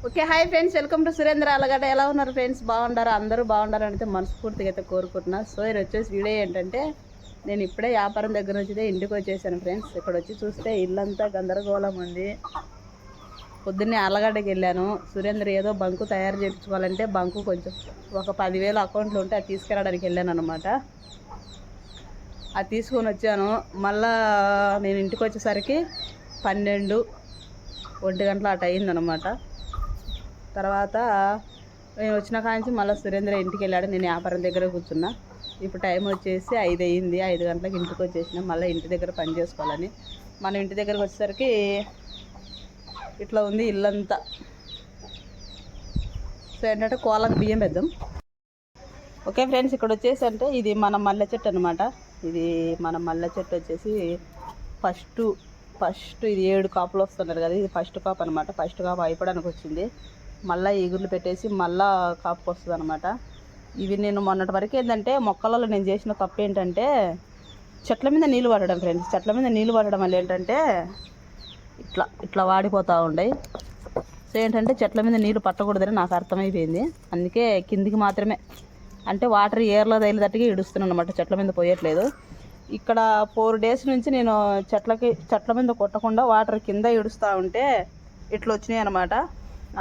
Okay, hi friends, welcome to Surendra Allagadda. ఎలా ఉన్నారు friends? బాగుండారు, అందరూ బాగుండారు అంటే మనస్ఫూర్తిగా అయితే కోరుకుంటున్నా. సో ఇది వచ్చేసి వీడియో ఏంటంటే, నేను ఇప్పుడే వ్యాపారం దగ్గర నుంచి ఇంటికి వచ్చేసాను ఫ్రెండ్స్. ఇక్కడ వచ్చి చూస్తే ఇల్లంతా గందరగోళం ఉంది. పొద్దున్నే అలగడ్డకి వెళ్ళాను. సురేంద్ర ఏదో బంకు తయారు చేయించుకోవాలంటే బంకు కొంచెం ఒక 10,000 అకౌంట్లు ఉంటే అది తీసుకురావడానికి వెళ్ళాను అనమాట. అది తీసుకొని వచ్చాను. మళ్ళా నేను ఇంటికి వచ్చేసరికి 12-1 గంటల అటు అయిందనమాట. తర్వాత నేను వచ్చిన కాంచి మళ్ళీ సురేంద్ర ఇంటికి వెళ్ళాడు. నేను వ్యాపారం దగ్గర కూర్చున్నా. ఇప్పుడు టైం వచ్చేసి 5 అయింది. 5 గంటలకు ఇంటికి వచ్చేసిన. మళ్ళీ ఇంటి దగ్గర పని చేసుకోవాలని మనం ఇంటి దగ్గరకు వచ్చేసరికి ఇట్లా ఉంది ఇల్లంతా. సో ఏంటంటే కోళ్ళకు బియ్యం వేద్దాం. ఓకే ఫ్రెండ్స్, ఇక్కడ వచ్చేసి అంటే ఇది మన మల్లె చెట్టు అనమాట. ఇది మన మల్లె చెట్టు వచ్చేసి ఫస్ట్ ఇది 7 కాపులు వస్తున్నారు కదా, ఇది ఫస్ట్ కాపు అనమాట. ఫస్ట్ కాపు అయిపోవడానికి వచ్చింది. మళ్ళీ ఈగుర్లు పెట్టేసి మళ్ళీ కాపుకి వస్తుంది అనమాట. ఇవి నేను మొన్నటి వరకు ఏంటంటే మొక్కలలో నేను చేసిన తప్పు ఏంటంటే చెట్ల మీద నీళ్ళు పట్టడం ఫ్రెండ్స్. చెట్ల మీద నీళ్ళు పట్టడం వల్ల ఏంటంటే ఇట్లా వాడిపోతూ ఉన్నాయి. సో ఏంటంటే చెట్ల మీద నీళ్ళు పట్టకూడదని నాకు అర్థమైపోయింది. అందుకే కిందికి మాత్రమే అంటే వాటర్ ఏర్లో తగిలేటట్టుగా ఇడుస్తున్నాను అనమాట. చెట్ల మీద పోయట్లేదు. ఇక్కడ 4 days నుంచి నేను చెట్ల మీద కొట్టకుండా వాటర్ కింద ఇడుస్తూ ఉంటే ఇట్లా వచ్చినాయి అనమాట.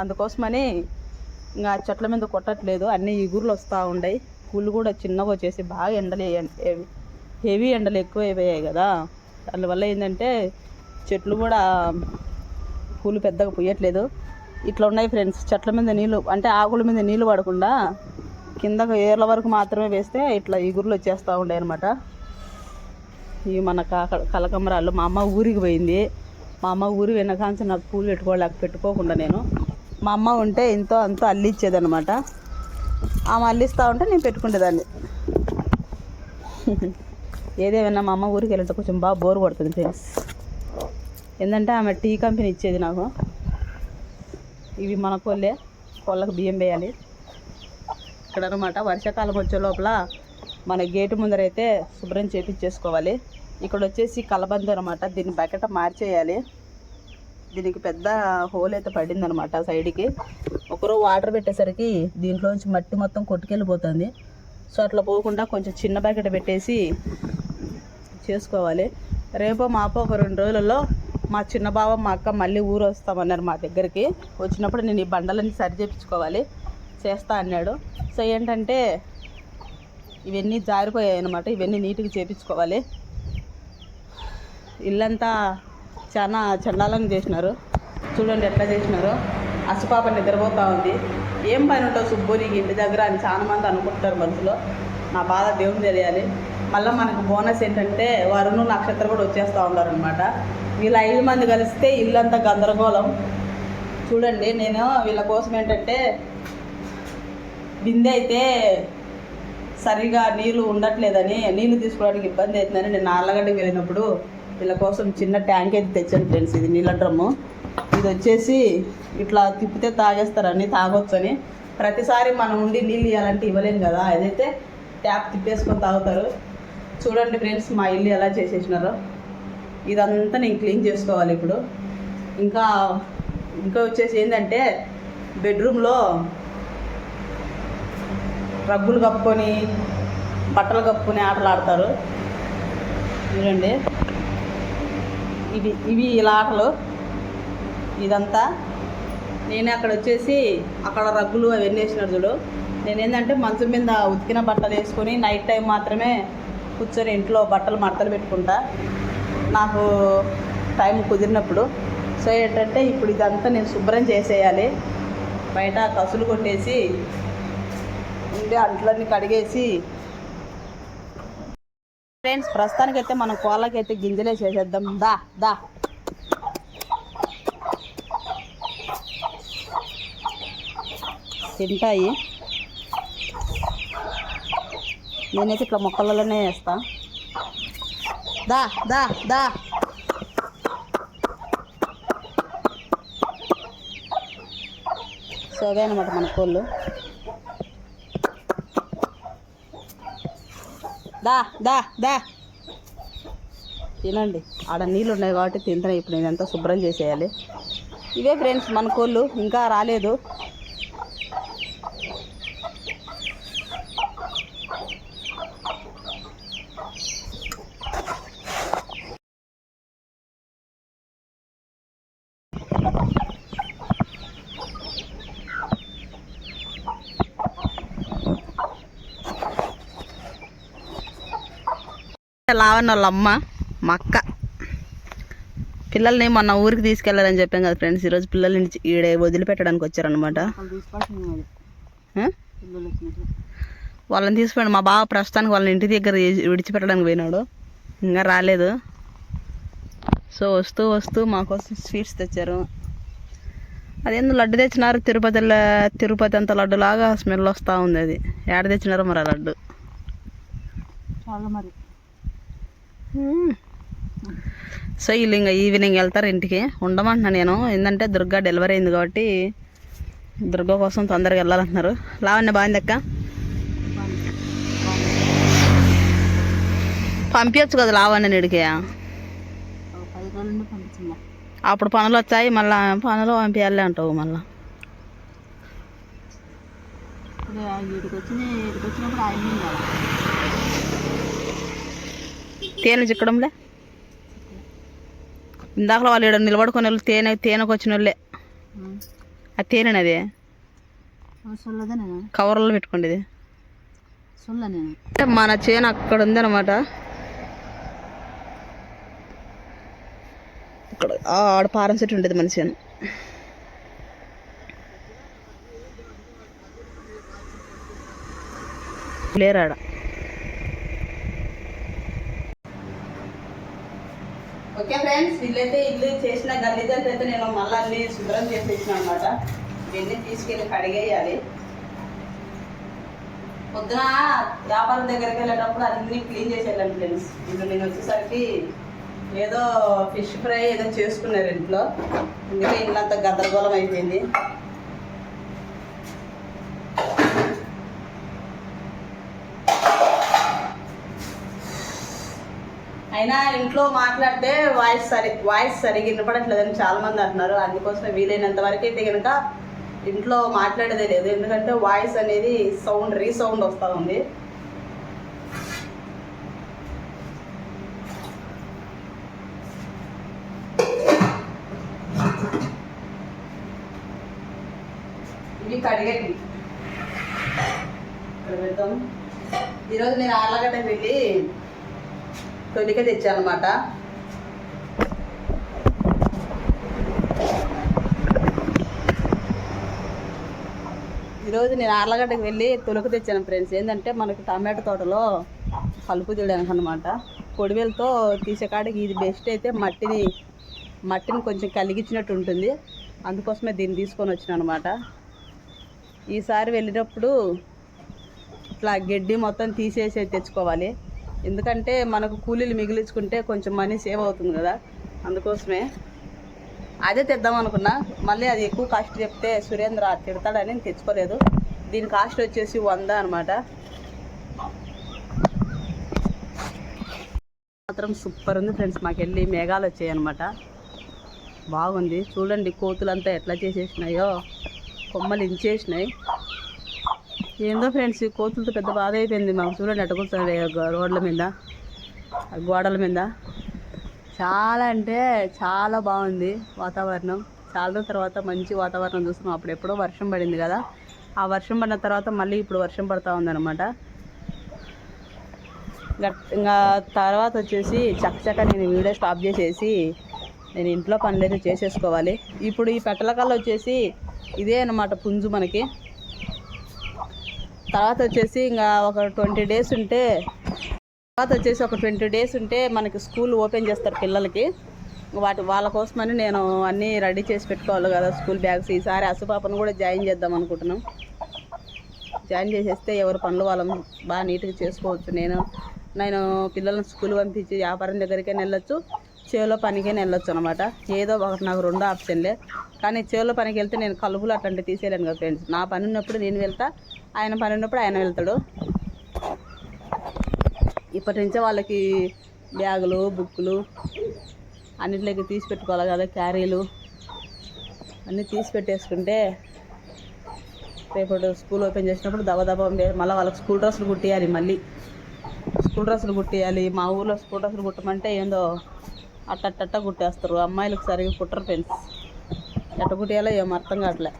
అందుకోసమని ఇంకా చెట్ల మీద కొట్టట్లేదు. అన్నీ ఇగుర్లు వస్తూ ఉన్నాయి. పూలు కూడా చిన్నగా వచ్చేసి బాగా ఎండలు హెవీ ఎండలు ఎక్కువ అయిపోయాయి కదా. దానివల్ల ఏంటంటే చెట్లు కూడా పూలు పెద్దగా పోయట్లేదు. ఇట్లా ఉన్నాయి ఫ్రెండ్స్. చెట్ల మీద నీళ్ళు అంటే ఆకుల మీద నీళ్ళు పడకుండా కిందకు ఏర్ల వరకు మాత్రమే వేస్తే ఇట్లా ఇగుర్లు వచ్చేస్తూ ఉండే అనమాట. ఇవి మన కలకమరాలు. మా అమ్మ ఊరికి పోయింది. మా అమ్మ ఊరి వెనకాంచి నాకు పూలు పెట్టుకోకుండా నేను మా అమ్మ ఉంటే ఇంతో అంతో అల్లిచ్చేదనమాట. ఆమె అల్లిస్తూ ఉంటే నేను పెట్టుకునేదాన్ని. ఏదేమైనా మా అమ్మ ఊరికి వెళ్ళితే కొంచెం బాగా బోర్ కొడుతుంది ఫ్రెండ్స్. ఏంటంటే ఆమె టీ కంపెనీ ఇచ్చేది నాకు. ఇవి మన కోళ్ళకు బియ్యం వేయాలి ఇక్కడ అనమాట. వర్షాకాలం వచ్చే లోపల మన గేటు ముందరైతే శుభ్రం చేపించేసుకోవాలి. ఇక్కడ వచ్చేసి కలబంద అనమాట. దీన్ని బకెట్ మార్చేయాలి. దీనికి పెద్ద హోల్ అయితే పడింది అనమాట సైడ్కి. ఒకరోజు వాటర్ పెట్టేసరికి దీంట్లోంచి మట్టి మొత్తం కొట్టుకెళ్ళిపోతుంది. సో అట్లా పోకుండా కొంచెం చిన్న బకెట్ పెట్టేసి చేసుకోవాలి. రేపో మాపో ఒక 2 రోజులలో మా చిన్న బావ మా అక్క మళ్ళీ ఊరు వస్తామన్నారు మా దగ్గరికి. వచ్చినప్పుడు నేను ఈ బండలన్నీ సరి చేయించుకోవాలి చేస్తా అన్నాడు. సో ఏంటంటే ఇవన్నీ జారిపోయాయి అనమాట. ఇవన్నీ నీట్గా చేయించుకోవాలి. ఇల్లంతా చాలా చండాలంగా చేసినారు. చూడండి ఎట్లా చేసినారు. అసుపాప నిద్రపోతూ ఉంది. ఏం పని ఉంటావు సుబ్బు నీకు ఇంటి దగ్గర అని చాలా మంది అనుకుంటారు మనసులో. నా బాధ దేవుని తెలియాలి. మళ్ళీ మనకు బోనస్ ఏంటంటే వరుణు నక్షత్రం కూడా వచ్చేస్తూ ఉంటారు అనమాట. వీళ్ళ 5 మంది కలిస్తే ఇల్లంతా గందరగోళం. చూడండి నేను వీళ్ళ కోసం ఏంటంటే బిందె అయితే సరిగా నీళ్ళు ఉండట్లేదని, నీళ్ళు తీసుకోవడానికి ఇబ్బంది అవుతుందని నేను ఆళ్ళగడ్డకి వెళ్ళినప్పుడు వీళ్ళ కోసం చిన్న ట్యాంక్ అయితే తెచ్చాను ఫ్రెండ్స్. ఇది నీళ్ళ డ్రమ్ము. ఇది వచ్చేసి ఇట్లా తిప్పితే తాగేస్తారని, తాగొచ్చని. ప్రతిసారి మనం ఉండి నీళ్ళు ఇవ్వాలంటే ఇవ్వలేం కదా. అదైతే ట్యాప్ తిప్పేసుకొని తాగుతారు. చూడండి ఫ్రెండ్స్ మా ఇల్లు ఎలా చేసేసినారో. ఇదంతా నేను క్లీన్ చేసుకోవాలి ఇప్పుడు. ఇంకా వచ్చేసి ఏంటంటే బెడ్రూమ్లో రగ్గులు కప్పుకొని బట్టలు కప్పుకొని ఆటలు ఆడతారు. చూడండి ఇవి ఇలా ఆటలు. ఇదంతా నేనే అక్కడ వచ్చేసి అక్కడ రగ్గులు అవన్నీ వేసినారు చూడు. నేనేంటంటే మంచం మీద ఉతికిన బట్టలు వేసుకొని నైట్ టైం మాత్రమే కూర్చొని ఇంట్లో బట్టలు మడతలు పెట్టుకుంటా నాకు టైం కుదిరినప్పుడు. సో ఏంటంటే ఇప్పుడు ఇదంతా నేను శుభ్రం చేసేయాలి. బయట కసులు కొట్టేసి ఉండే అంట్లన్నీ కడిగేసి ఫ్రెండ్స్ ప్రస్తుతానికైతే మనం కోళ్ళకైతే గింజలే చేసేద్దాం. దా తింటాయి. నేనైతే ఇట్లా మొక్కలలోనే వేస్తా. దా సో అదే అనమాట మన కోళ్ళు. దా తినండి. ఆడ నీళ్ళు ఉన్నాయి కాబట్టి తింటాను. ఇప్పుడు నేను ఎంత శుభ్రం చేసేయాలి. ఇవే ఫ్రెండ్స్ మన కోళ్ళు, ఇంకా రాలేదు. లావన్న వాళ్ళ అమ్మ మా అక్క పిల్లల్ని మొన్న ఊరికి తీసుకెళ్ళాలని చెప్పాం కదా ఫ్రెండ్స్. ఈరోజు పిల్లల్ని ఈడ వదిలిపెట్టడానికి వచ్చారనమాట. వాళ్ళని తీసుకుపోయాడు మా బావ. ప్రస్తుతానికి వాళ్ళని ఇంటి దగ్గర విడిచిపెట్టడానికి పోయినాడు, ఇంకా రాలేదు. సో వస్తూ వస్తూ మాకోసం స్వీట్స్ తెచ్చారు. అదేందో లడ్డు తెచ్చినారు, తిరుపతి అంత లడ్డులాగా స్మెల్ వస్తూ ఉంది. అది ఏడ తెచ్చినారో మరి ఆ లడ్డు. చాలా మరి. సో వీళ్ళు ఇంకా ఈవినింగ్ వెళ్తారు ఇంటికి. ఉండమంటున్నా నేను, ఏంటంటే దుర్గా డెలివరీ అయింది కాబట్టి దుర్గా కోసం తొందరగా వెళ్ళాలంటున్నారు. లావణ్య బాగుంది అక్క, పంపించచ్చు కదా లావణ్య ఇడికి. అప్పుడు పనులు వచ్చాయి, మళ్ళీ పనులు పంపించాలి అంటావు. మళ్ళీ తేనె చిక్కడంలే. ఇందాక వాళ్ళు ఇక్కడ నిలబడుకొని వాళ్ళు తేనెకు వచ్చిన వాళ్ళే. ఆ తేనెనది కవర్లో పెట్టుకోండి. మన చేను అక్కడ ఉంది అనమాట. ఇక్కడ ఆడ పారం సెట్ ఉండేది మన చేను. లేరాడ. ఓకే ఫ్రెండ్స్, వీళ్ళైతే ఇల్లు చేసిన గల్లీదంతా అయితే నేను మళ్ళీ అన్ని శుభ్రం చేసేసిన అనమాట. ఇవన్నీ తీసుకెళ్ళి కడిగేయాలి. పొద్దున వ్యాపారం దగ్గరికి వెళ్ళేటప్పుడు అన్ని క్లీన్ చేసి వెళ్ళాను ఫ్రెండ్స్. ఇప్పుడు నేను వచ్చేసరికి ఏదో ఫిష్ ఫ్రై ఏదో చేసుకున్నారు ఇంట్లో, అందుకే ఇల్లంతా గందరగోళం అయిపోయింది. అయినా ఇంట్లో మాట్లాడితే వాయిస్ సరిగ్గా వినపడట్లేదని చాలా మంది అంటున్నారు. అందుకోసమే వీలైనంత వరకు అయితే కనుక ఇంట్లో మాట్లాడేదే లేదు, ఎందుకంటే వాయిస్ అనేది రీసౌండ్ వస్తూ ఉంది. ఇవి కడిగేటి ఇక్కడ పెడతాం. ఈరోజు నేను ఆర్లగడ్డ వెళ్ళి తొలిక తెచ్చానమాట. ఈరోజు నేను ఆర్లగడ్డకి వెళ్ళి తొలక తెచ్చాను ఫ్రెండ్స్. ఏంటంటే మనకి టమాటో తోటలో కలుపు తీయడానికి అనమాట. పొడివేలతో తీసే కాడికి ఇది బెస్ట్. అయితే మట్టిని కొంచెం కలిగించినట్టు ఉంటుంది, అందుకోసమే దీన్ని తీసుకొని వచ్చిన అనమాట. ఈసారి వెళ్ళినప్పుడు ఇట్లా గడ్డి మొత్తం తీసేసి తెచ్చుకోవాలి, ఎందుకంటే మనకు కూలీలు మిగిలించుకుంటే కొంచెం మనీ సేవ్ అవుతుంది కదా. అందుకోసమే అదే తెద్దాం అనుకున్నా. మళ్ళీ అది ఎక్కువ కాస్ట్ చెప్తే సురేంద్ర తిడతాడని తెచ్చుకోలేదు. దీని కాస్ట్ వచ్చేసి 100 అనమాట. మాత్రం సూపర్ ఉంది ఫ్రెండ్స్. మాకెళ్ళి మేఘాలు వచ్చాయి అనమాట. బాగుంది చూడండి. కోతులంతా ఎట్లా చేసేసినాయో, కొమ్మలు ఇంచేసినాయి. ఏందో ఫ్రెండ్స్, ఈ కోతులతో పెద్ద బాధ అయిపోయింది మాకు. చూడండి ఎట్టకొస్తాయి రోడ్ల మీద, గోడల మీద. చాలా అంటే చాలా బాగుంది వాతావరణం. చాలా రోజుల తర్వాత మంచి వాతావరణం చూస్తున్నాం. అప్పుడు ఎప్పుడో వర్షం పడింది కదా, ఆ వర్షం పడిన తర్వాత మళ్ళీ ఇప్పుడు వర్షం పడుతూ ఉందన్నమాట. ఇంకా తర్వాత వచ్చేసి చక్కచక్క నేను వీడియో స్టాప్ చేసేసి నేను ఇంట్లో పనులు అయితే చేసేసుకోవాలి. ఇప్పుడు ఈ పెట్టలకల్లా వచ్చేసి ఇదే అన్నమాట పుంజు మనకి. తర్వాత వచ్చేసి ఇంకా ఒక 20 డేస్ ఉంటే మనకి స్కూల్ ఓపెన్ చేస్తారు పిల్లలకి. వాళ్ళ కోసమని నేను అన్నీ రెడీ చేసి పెట్టుకోవాలి కదా, స్కూల్ బ్యాగ్స్. ఈసారి అసుపాపను కూడా జాయిన్ చేద్దాం అనుకుంటున్నాం. జాయిన్ చేసేస్తే ఎవరి పనులు వాళ్ళం బాగా నీట్గా చేసుకోవచ్చు. నేను పిల్లలను స్కూల్ పంపించి వ్యాపారం దగ్గరికైనా వెళ్ళొచ్చు, చేలో పనికైనా వెళ్ళొచ్చు అనమాట. ఏదో ఒకటి నాకు 2 ఆప్షన్లే. కానీ చేలో పనికి వెళ్తే నేను కలుపులు అట్లాంటివి తీసేయలేను కదా ఫ్రెండ్స్. నా పని ఉన్నప్పుడు నేను వెళ్తా, ఆయన పని ఉన్నప్పుడు ఆయన వెళ్తాడు. ఇప్పటి నుంచే వాళ్ళకి బ్యాగులు, బుక్కులు అన్నింటిలోకి తీసి పెట్టుకోవాలి కదా, క్యారీలు. అన్నీ తీసి పెట్టేసుకుంటే రేపు స్కూల్ ఓపెన్ చేసినప్పుడు దబదబా మళ్ళీ వాళ్ళకి స్కూల్ డ్రెస్సులు కుట్టియాలి. మళ్ళీ స్కూల్ డ్రెస్సులు కుట్టియాలి. మా ఊళ్ళో స్కూల్ డ్రెస్సులు కుట్టమంటే ఏందో అట్టట్ట కుట్టేస్తారు. అమ్మాయిలకు సరిగ్గా కుట్టరు ఫ్రెండ్స్. ఎట్ట కుట్టియాలో ఏం అర్థం కావట్లే.